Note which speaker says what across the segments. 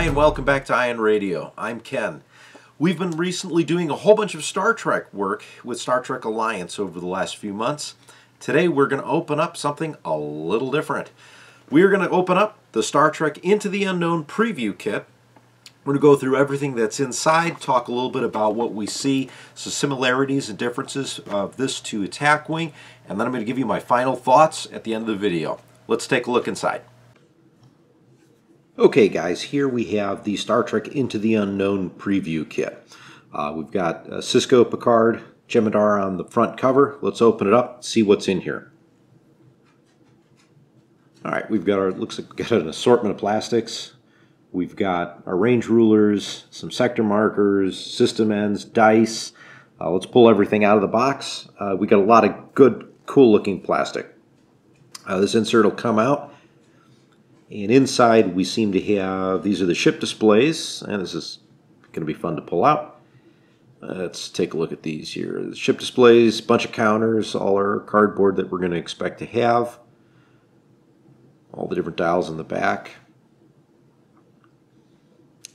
Speaker 1: Hi and welcome back to Ion Radio. I'm Ken. We've been recently doing a whole bunch of Star Trek work with Star Trek Alliance over the last few months. Today we're going to open up something a little different. We're going to open up the Star Trek Into the Unknown preview kit. We're going to go through everything that's inside, talk a little bit about what we see, some similarities and differences of this to Attack Wing, and then I'm going to give you my final thoughts at the end of the video. Let's take a look inside. Okay guys, here we have the Star Trek Into the Unknown preview kit. We've got Cisco, Picard, Jem'Hadar on the front cover. Let's open it up, see what's in here. Alright, we've got our, looks like we've got an assortment of plastics. We've got our range rulers, some sector markers, system ends, dice. Let's pull everything out of the box. We got a lot of good, cool looking plastic. This insert will come out. And inside we seem to have, these are the ship displays, and this is going to be fun to pull out. Let's take a look at these here. The ship displays, bunch of counters, all our cardboard that we're going to expect to have. All the different dials in the back.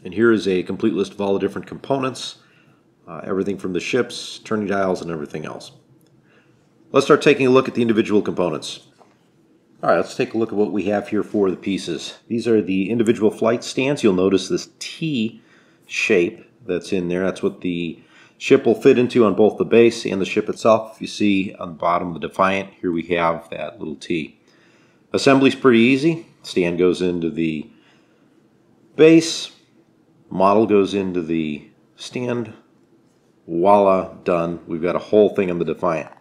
Speaker 1: And here is a complete list of all the different components. Everything from the ships, turning dials, and everything else. Let's start taking a look at the individual components. Alright, let's take a look at what we have here for the pieces. These are the individual flight stands. You'll notice this T shape that's in there. That's what the ship will fit into on both the base and the ship itself. If you see on the bottom of the Defiant, here we have that little T. Assembly's pretty easy. Stand goes into the base. Model goes into the stand. Voila, done. We've got a whole thing on the Defiant.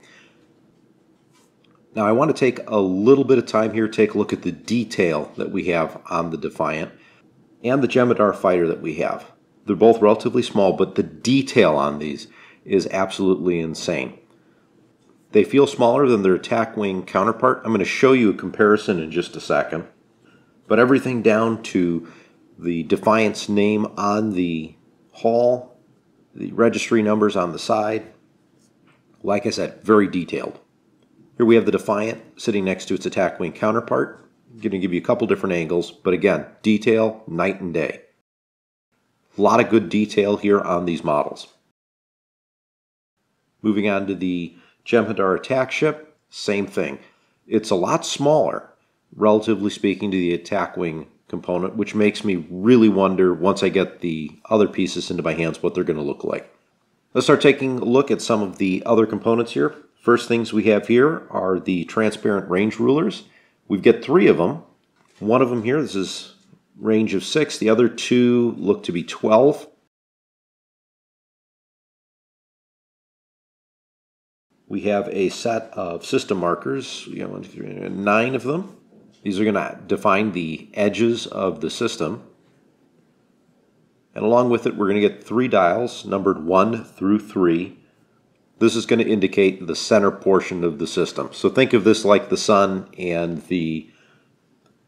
Speaker 1: Now I want to take a little bit of time here to take a look at the detail that we have on the Defiant and the Jem'Hadar fighter that we have. They're both relatively small, but the detail on these is absolutely insane. They feel smaller than their Attack Wing counterpart. I'm going to show you a comparison in just a second. But everything down to the Defiant's name on the hull, the registry numbers on the side. Like I said, very detailed. Here we have the Defiant sitting next to its Attack Wing counterpart. I'm going to give you a couple different angles, but again, detail night and day. A lot of good detail here on these models. Moving on to the Jem'Hadar attack ship, same thing. It's a lot smaller, relatively speaking, to the Attack Wing component, which makes me really wonder, once I get the other pieces into my hands, what they're going to look like. Let's start taking a look at some of the other components here. First things we have here are the transparent range rulers. We've got 3 of them. One of them here, this is range of 6. The other 2 look to be 12. We have a set of system markers, 9 of them. These are going to define the edges of the system. And along with it, we're going to get 3 dials, numbered 1 through 3. This is going to indicate the center portion of the system. So think of this like the sun and the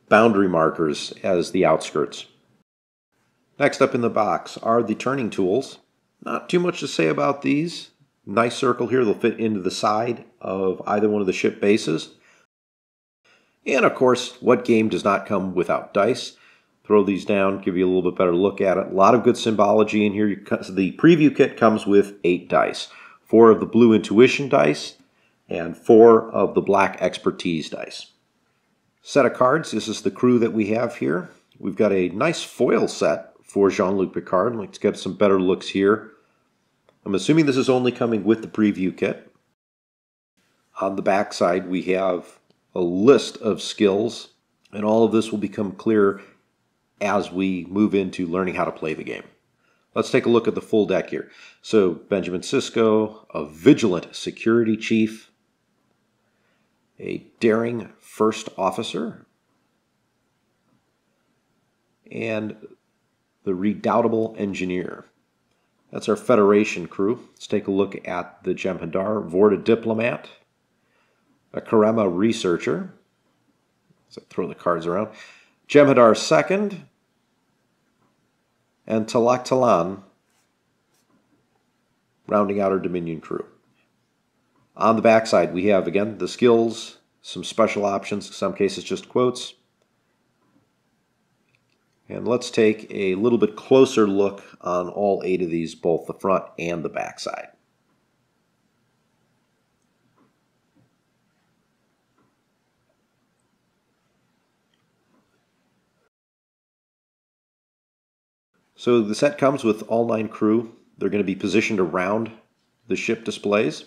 Speaker 1: boundary markers as the outskirts. Next up in the box are the turning tools. Not too much to say about these. Nice circle here. They'll fit into the side of either one of the ship bases. And of course, what game does not come without dice? Throw these down, give you a little bit better look at it. A lot of good symbology in here. The preview kit comes with 8 dice. 4 of the blue intuition dice, and 4 of the black expertise dice. Set of cards, this is the crew that we have here. We've got a nice foil set for Jean-Luc Picard. Let's get some better looks here. I'm assuming this is only coming with the preview kit. On the back side we have a list of skills, and all of this will become clear as we move into learning how to play the game. Let's take a look at the full deck here. So, Benjamin Sisko, a vigilant security chief, a daring first officer, and the redoubtable engineer. That's our Federation crew. Let's take a look at the Jem'Hadar, Vorta diplomat, a Karema researcher. So throw the cards around. Jem'Hadar second, and Talak Talan, rounding out our Dominion crew. On the backside, we have, again, the skills, some special options, in some cases just quotes, And let's take a little bit closer look on all 8 of these, both the front and the back side. So the set comes with all 9 crew. They're going to be positioned around the ship displays.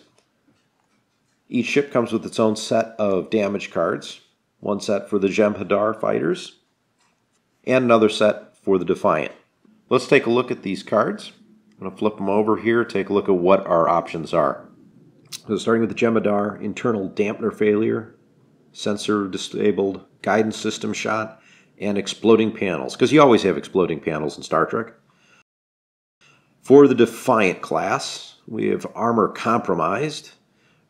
Speaker 1: Each ship comes with its own set of damage cards. One set for the Jem'Hadar fighters, and another set for the Defiant. Let's take a look at these cards. I'm going to flip them over here, take a look at what our options are. So starting with the Jem'Hadar, internal dampener failure, sensor disabled, guidance system shot, and exploding panels, because you always have exploding panels in Star Trek. For the Defiant class, we have armor compromised,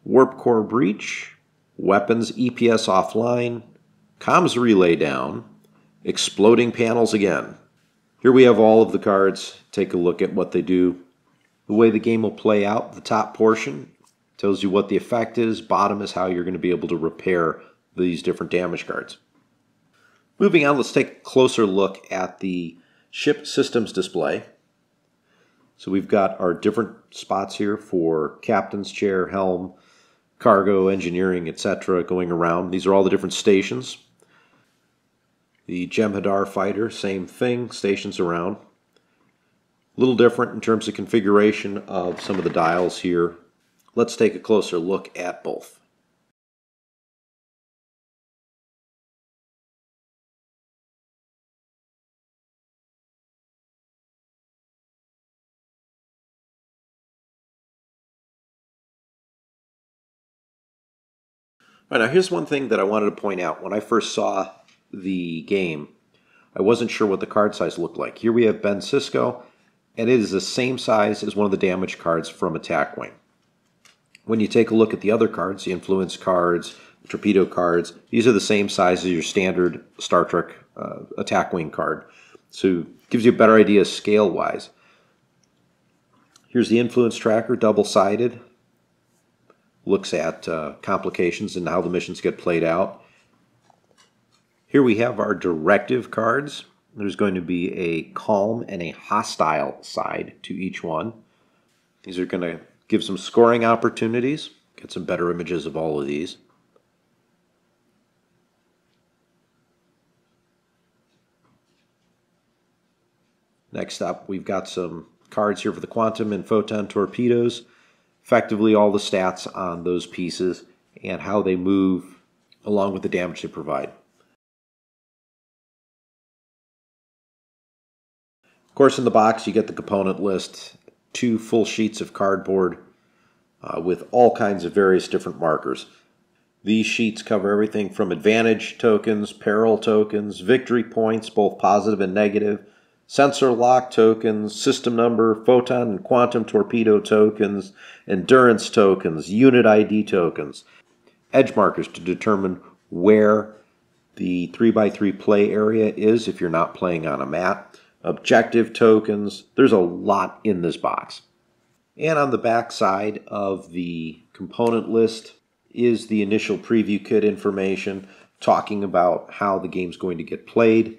Speaker 1: warp core breach, weapons EPS offline, comms relay down, exploding panels again. Here we have all of the cards. Take a look at what they do. The way the game will play out, the top portion tells you what the effect is. Bottom is how you're going to be able to repair these different damage cards. Moving on, let's take a closer look at the ship systems display. So we've got our different spots here for captain's chair, helm, cargo, engineering, etc. going around. These are all the different stations. The Jem'Hadar fighter, same thing, stations around. A little different in terms of configuration of some of the dials here. Let's take a closer look at both. All right, now here's one thing that I wanted to point out. When I first saw the game, I wasn't sure what the card size looked like. Here we have Ben Sisko, and it is the same size as one of the damage cards from Attack Wing. When you take a look at the other cards, the influence cards, the torpedo cards, these are the same size as your standard Star Trek Attack Wing card. So it gives you a better idea scale-wise. Here's the influence tracker, double-sided. Looks at complications and how the missions get played out. Here we have our directive cards. There's going to be a calm and a hostile side to each one. These are going to give some scoring opportunities. Get some better images of all of these. Next up, we've got some cards here for the quantum and photon torpedoes. Effectively all the stats on those pieces and how they move along with the damage they provide. Of course, in the box you get the component list, 2 full sheets of cardboard with all kinds of various different markers. These sheets cover everything from advantage tokens, peril tokens, victory points, both positive and negative, sensor lock tokens, system number, photon and quantum torpedo tokens, endurance tokens, unit ID tokens, edge markers to determine where the 3x3 play area is if you're not playing on a map, objective tokens. There's a lot in this box. And on the back side of the component list is the initial preview kit information talking about how the game's going to get played.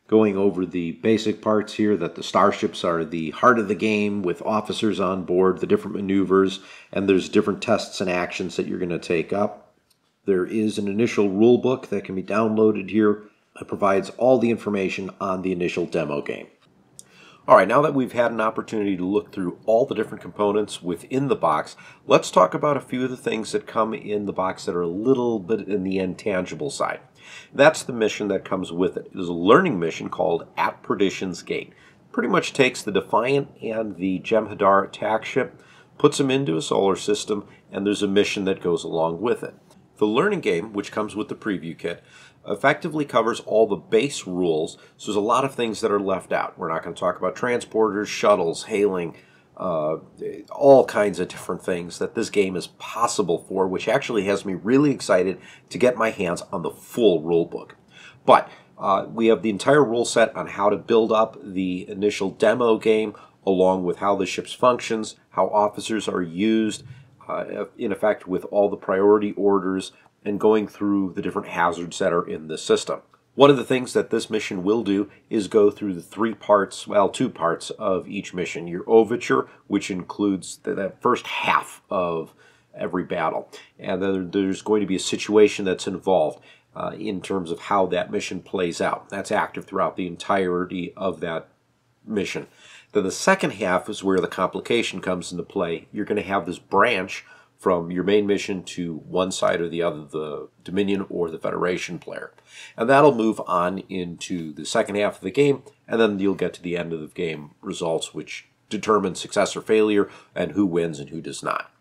Speaker 1: Going over the basic parts here, that the starships are the heart of the game with officers on board, the different maneuvers, and there's different tests and actions that you're going to take up. There is an initial rule book that can be downloaded here that provides all the information on the initial demo game. All right, now that we've had an opportunity to look through all the different components within the box, let's talk about a few of the things that come in the box that are a little bit in the intangible side. That's the mission that comes with it. It is a learning mission called At Perdition's Gate. Pretty much takes the Defiant and the Jem'Hadar attack ship, puts them into a solar system, and there's a mission that goes along with it. The learning game, which comes with the preview kit, effectively covers all the base rules, so there's a lot of things that are left out. We're not going to talk about transporters, shuttles, hailing, all kinds of different things that this game is possible for, which actually has me really excited to get my hands on the full rule book. But we have the entire rule set on how to build up the initial demo game, along with how the ship functions, how officers are used, in effect with all the priority orders, and going through the different hazards that are in the system. One of the things that this mission will do is go through the two parts of each mission. Your overture, which includes that first half of every battle. And then there's going to be a situation that's involved in terms of how that mission plays out. That's active throughout the entirety of that mission. Then the second half is where the complication comes into play. You're going to have this branch from your main mission to one side or the other, the Dominion or the Federation player. And that'll move on into the second half of the game, and then you'll get to the end of the game results, which determine success or failure and who wins and who does not.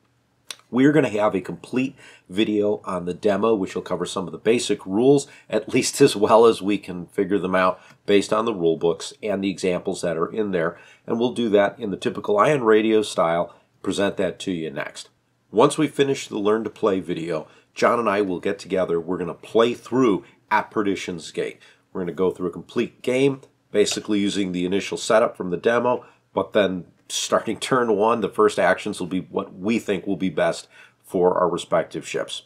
Speaker 1: We're going to have a complete video on the demo, which will cover some of the basic rules, at least as well as we can figure them out based on the rule books and the examples that are in there. And we'll do that in the typical Ion Radio style, present that to you next. Once we finish the Learn to Play video, John and I will get together. We're going to play through At Perdition's Gate. We're going to go through a complete game, basically using the initial setup from the demo, but then starting turn one, the first actions will be what we think will be best for our respective ships.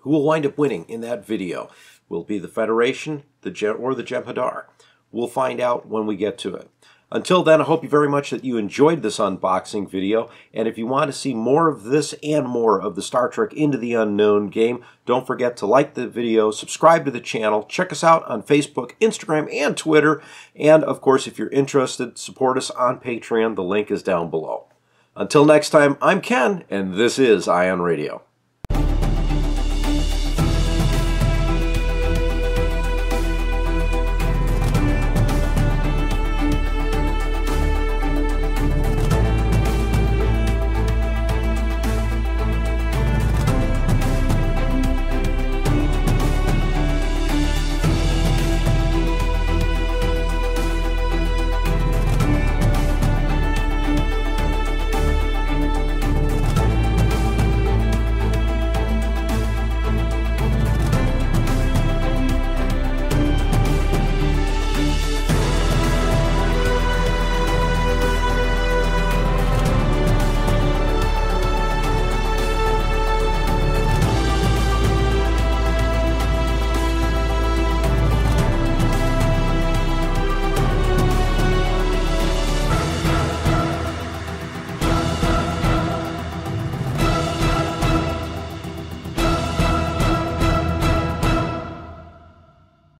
Speaker 1: Who will wind up winning in that video? Will it be the Federation or the Jem'Hadar? We'll find out when we get to it. Until then, I hope you very much that you enjoyed this unboxing video, and if you want to see more of this and more of the Star Trek Into the Unknown game, don't forget to like the video, subscribe to the channel, check us out on Facebook, Instagram, and Twitter, and of course, if you're interested, support us on Patreon. The link is down below. Until next time, I'm Ken, and this is Ion Radio.